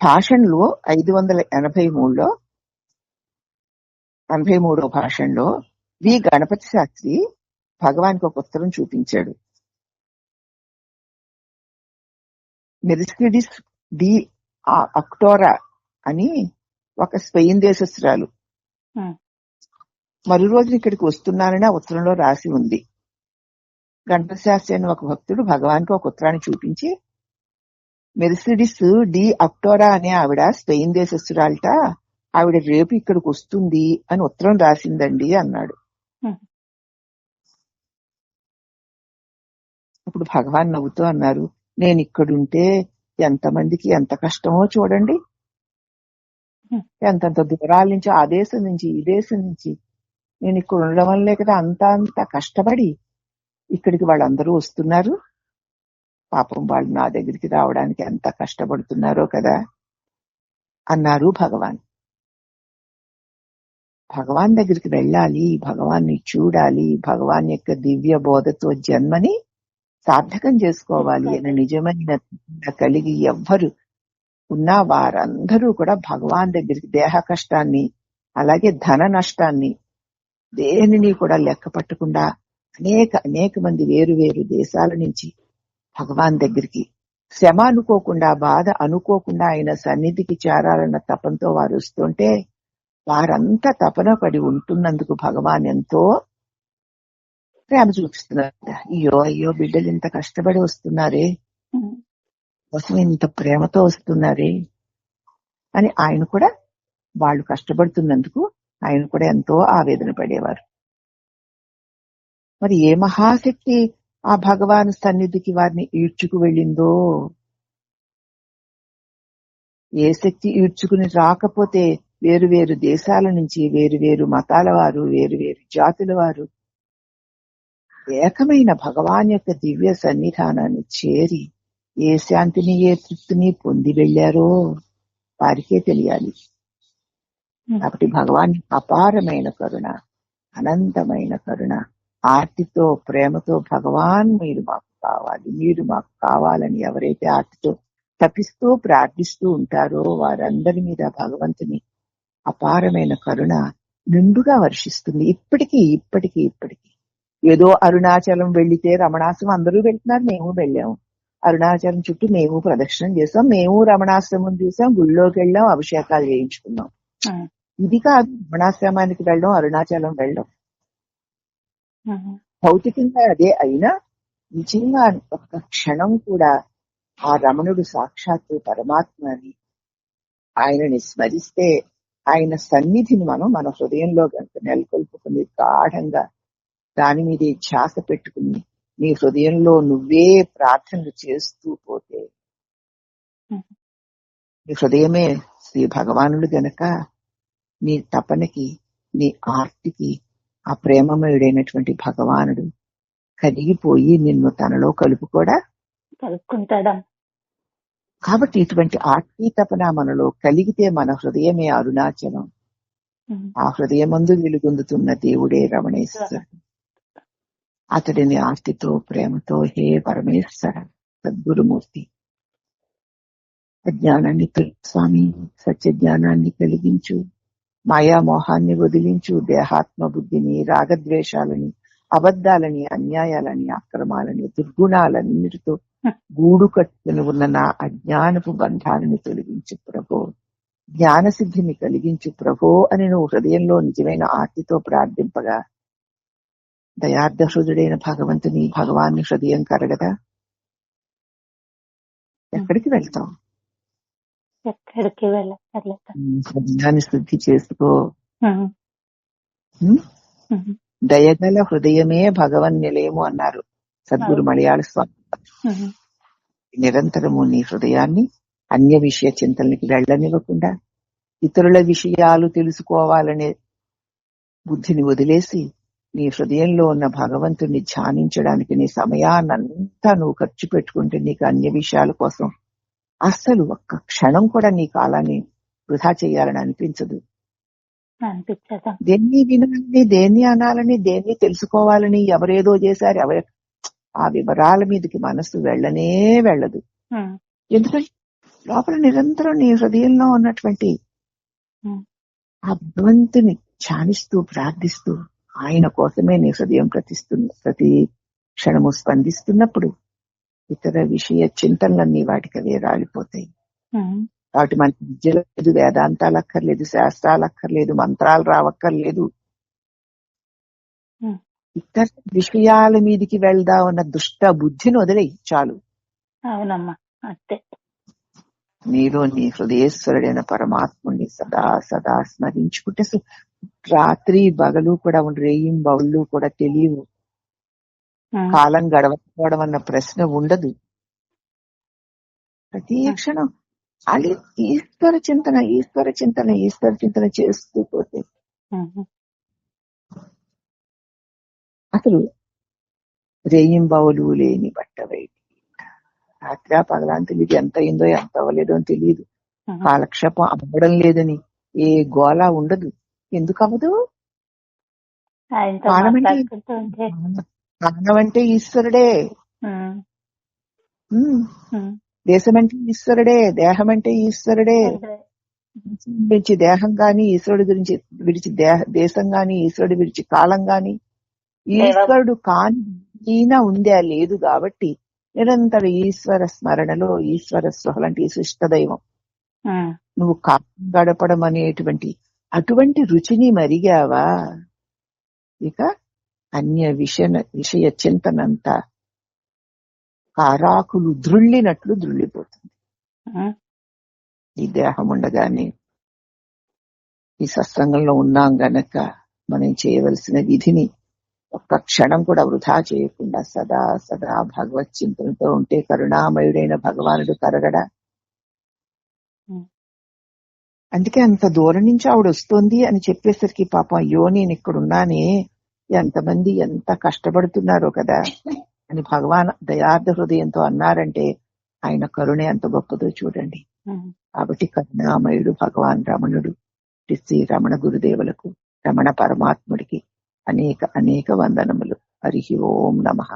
భాషణలో 583లో 83వ భాషణలో వి గణపతి శాస్త్రి భగవాన్కి ఒక ఉత్తరం చూపించాడు. మెరిసిడిస్ డి అక్టోరా అని ఒక స్పెయిన్ దేశస్తురాలు మరో రోజు ఇక్కడికి వస్తున్నానని ఆ ఉత్తరంలో రాసి ఉంది. గణపతి శాస్త్రి అని ఒక భక్తుడు భగవాన్కి ఒక ఉత్తరాన్ని చూపించి, మెరిసిడిస్ డి అక్టోరా అనే ఆవిడ స్పెయిన్ దేశస్తురాలట, ఆవిడ రేపు ఇక్కడికి వస్తుంది అని ఉత్తరం రాసిందండి అన్నాడు. అప్పుడు భగవాన్ నవ్వుతూ అన్నారు, నేను ఇక్కడుంటే ఎంతమందికి ఎంత కష్టమో చూడండి. ఎంతంత దూరాల నుంచి, ఆ దేశం నుంచి ఈ దేశం నుంచి నేను ఇక్కడ ఉండడం వల్లే కదా అంత కష్టపడి ఇక్కడికి వాళ్ళందరూ వస్తున్నారు. పాపం వాళ్ళు నా దగ్గరికి రావడానికి ఎంత కష్టపడుతున్నారో కదా అన్నారు భగవాన్. భగవాన్ దగ్గరికి వెళ్ళాలి, భగవాన్ని చూడాలి, భగవాన్ యొక్క దివ్య బోధతో జన్మని సార్థకం చేసుకోవాలి అని నిజమైన కలిగి ఎవ్వరు ఉన్నా వారందరూ కూడా భగవాన్ దగ్గరికి దేహ కష్టాన్ని అలాగే ధన నష్టాన్ని దేనిని కూడా లెక్క పట్టకుండా అనేక మంది వేరు వేరు దేశాల నుంచి భగవాన్ దగ్గరికి శ్రమ అనుకోకుండా, బాధ అనుకోకుండా ఆయన సన్నిధికి చేరాలన్న తపంతో వారు వస్తుంటే వారంతా తపన పడి ఉంటున్నందుకు భగవాన్ ఎంతో ప్రేమ చూపిస్తున్నారు. అయ్యో బిడ్డలు ఇంత కష్టపడి వస్తున్నారే, కోసం ఇంత ప్రేమతో వస్తున్నారే అని ఆయన కూడా వాళ్ళు కష్టపడుతున్నందుకు ఆయన కూడా ఎంతో ఆవేదన పడేవారు. మరి ఏ మహాశక్తి ఆ భగవాన్ సన్నిధికి వారిని ఈడ్చుకు వెళ్ళిందో, ఏ శక్తి ఈడ్చుకుని రాకపోతే వేరు వేరు దేశాల నుంచి వేరు వేరు మతాల వారు, వేరు వేరు జాతుల వారు ఏకమైన భగవాన్ యొక్క దివ్య సన్నిధానాన్ని చేరి ఏ శాంతిని ఏ తృప్తిని పొంది వెళ్లారో వారికే తెలియాలి. కాబట్టి భగవాన్ అపారమైన కరుణ, అనంతమైన కరుణ, ఆర్తితో ప్రేమతో భగవాన్ మీరు మాకు కావాలి, మీరు మాకు కావాలని ఎవరైతే ఆర్తితో తపిస్తూ ప్రార్థిస్తూ ఉంటారో వారందరి మీద భగవంతుని అపారమైన కరుణ నిండుగా వర్షిస్తుంది. ఇప్పటికీ ఏదో అరుణాచలం వెళ్లితే రమణాశ్రమం అందరూ వెళ్తున్నారు, మేము వెళ్ళాము. అరుణాచలం చుట్టూ మేము ప్రదక్షిణం చేసాం, మేము రమణాశ్రమం చూసాం, గుళ్ళోకి వెళ్ళాం, అభిషేకాలు చేయించుకున్నాం. ఇది కాదు రమణాశ్రమానికి వెళ్ళడం, అరుణాచలం వెళ్ళడం. భౌతికంగా అదే అయినా నిజంగా ఒక్క క్షణం కూడా ఆ రమణుడు సాక్షాత్తు పరమాత్మని ఆయనని స్మరిస్తే ఆయన సన్నిధిని మనం మన హృదయంలో కనుక నెలకొల్పుకుని గాఢంగా దాని మీదే ధ్యాస పెట్టుకుని నీ హృదయంలో నువ్వే ప్రార్థనలు చేస్తూ పోతే నీ హృదయమే శ్రీ భగవానుడు గనక నీ తపనకి, నీ ఆర్తికి ఆ ప్రేమమయుడైనటువంటి భగవానుడు కరిగిపోయి నిన్ను తనలో కలుపుకుంటాడా. కాబట్టి ఇటువంటి ఆర్తి తపన మనలో కలిగితే మన హృదయమే అరుణాచలం. ఆ హృదయమందు వెలుగొందుతున్న దేవుడే రమణేశ్వరుడు. అతడిని ఆర్తితో ప్రేమతో హే పరమేశ్వర సద్గురుమూర్తి అజ్ఞానాన్ని స్వామి సత్య జ్ఞానాన్ని కలిగించు, మాయామోహాన్ని వదిలించు, దేహాత్మ బుద్ధిని, రాగద్వేషాలని, అబద్ధాలని, అన్యాయాలని, అక్రమాలని, దుర్గుణాలన్నిటితో గూడు కట్టుకుని ఉన్న నా అజ్ఞానపు బంధాలను తొలగించు ప్రభో, జ్ఞానసిద్ధిని కలిగించు ప్రభో అని నువ్వు హృదయంలో నిజమైన ఆర్తితో ప్రార్థింపగా దయార్థ హృదయుడైన భగవంతుని భగవాన్ని హృదయం కరగదా? ఎక్కడికి వెళ్తాం? హృదయాన్ని శుద్ధి చేసుకో. దయగల హృదయమే భగవన్ నిలయము అన్నారు సద్గురు మలయాళ స్వామి. నిరంతరము నీ హృదయాన్ని అన్య విషయ చింతనకి వెళ్ళనివ్వకుండా ఇతరుల విషయాలు తెలుసుకోవాలనే బుద్ధిని వదిలేసి నీ హృదయంలో ఉన్న భగవంతుని ధ్యానించడానికి నీ సమయాన్నంతా నువ్వు ఖర్చు పెట్టుకుంటే నీకు అన్య విషయాల కోసం అస్సలు ఒక్క క్షణం కూడా నీ కాలాన్ని వృధా చేయాలని అనిపించదు. దేన్ని వినాలని, దేన్ని అనాలని, దేన్ని తెలుసుకోవాలని, ఎవరేదో చేశారు ఆ వివరాల మీదకి మనసు వెళ్ళనే వెళ్ళదు. ఎందుకంటే లోపల నిరంతరం నీ హృదయంలో ఉన్నటువంటి ఉమ్, ఆ భగవంతుని ధ్యానిస్తూ ప్రార్థిస్తూ ఆయన కోసమే నీ హృదయం ప్రతి క్షణము స్పందిస్తున్నప్పుడు ఇతర విషయ చింతనలన్నీ వాటికి అవే రాలిపోతాయి. ఉమ్, వాటి మనకి విద్య లేదు, వేదాంతాలు అక్కర్లేదు, శాస్త్రాలు అక్కర్లేదు, మంత్రాలు రావక్కర్లేదు. ఉమ్. ఇతర విషయాల మీదికి వెళ్దామన్న దుష్ట బుద్ధిని వదిలేయి చాలు. అవునమ్మా, అంతే. నీలో నీ హృదయేశ్వరుడైన పరమాత్ముని సదా సదా స్మరించుకుంటే రాత్రి పగలు కూడా రేయిం బౌళ్ళు కూడా తెలియవు. ఉమ్, కాలం గడవకపోవడం అన్న ప్రశ్న ఉండదు. ప్రతి క్షణం అది ఈశ్వర చింతన ఈశ్వర చింతన ఈశ్వర చింతన చేస్తూ పోతే ఉమ్, అసలు రేయింబావులు లేని బట్ట బయట రాత్రి పగలాంటి ఇది ఎంత అయిందో ఎంత అవ్వలేదో అని తెలియదు. ఉమ్. కాలక్షేపం అవ్వడం లేదని ఏ గోళ ఉండదు. ఎందుకు అవ్వదు? ఆయనతో ప్రాణం అంటే మాట్లాడుకుంటూ ఉంటే. ప్రాణం అంటే ఈశ్వరుడే. ఉమ్, ఉమ్. ఉమ్. దేశం అంటే ఈశ్వరుడే, దేహం అంటే ఈశ్వరుడే. అంతే. విడిచి దేహం గాని, ఈశ్వరుడు గురించి విడిచి దేశం గాని, ఈశ్వరుడు విడిచి కాలం గాని, ఈశ్వరుడు కాని ఈయన ఉందే లేదు. కాబట్టి నిరంతర ఈశ్వర స్మరణలో ఈశ్వర స్పృహలంటే ఇష్టదైవం. ఉమ్, నువ్వు కాలం గడపడం అనేటువంటి అటువంటి రుచిని మరిగావా, ఇక అన్య విషయ చింతనంతా కారాకులు ద్రుళ్ళినట్లు ద్రుళ్ళిపోతుంది. ఉమ్. ఈ దేహం ఉండగానే ఈ సత్సంగంలో ఉన్నాం గనక మనం చేయవలసిన విధిని ఒక్క క్షణం కూడా వృధా చేయకుండా సదా సదా భగవత్ చింతనతో ఉంటే కరుణామయుడైన భగవానుడు కరగడా. అందుకే అంత దూరం నుంచి ఆవిడ వస్తోంది అని చెప్పేసరికి పాపం అయ్యో నేను ఇక్కడున్నానే, ఎంతమంది ఎంత కష్టపడుతున్నారో కదా అని భగవాన్ దయార్థ హృదయంతో అన్నారంటే ఆయన కరుణ ఎంత గొప్పదో చూడండి. కాబట్టి కరుణామయుడు భగవాన్ రమణుడు శ్రీ రమణ గురుదేవులకు, రమణ పరమాత్ముడికి అనేక అనేక వందనములు. హరి ఓం నమః.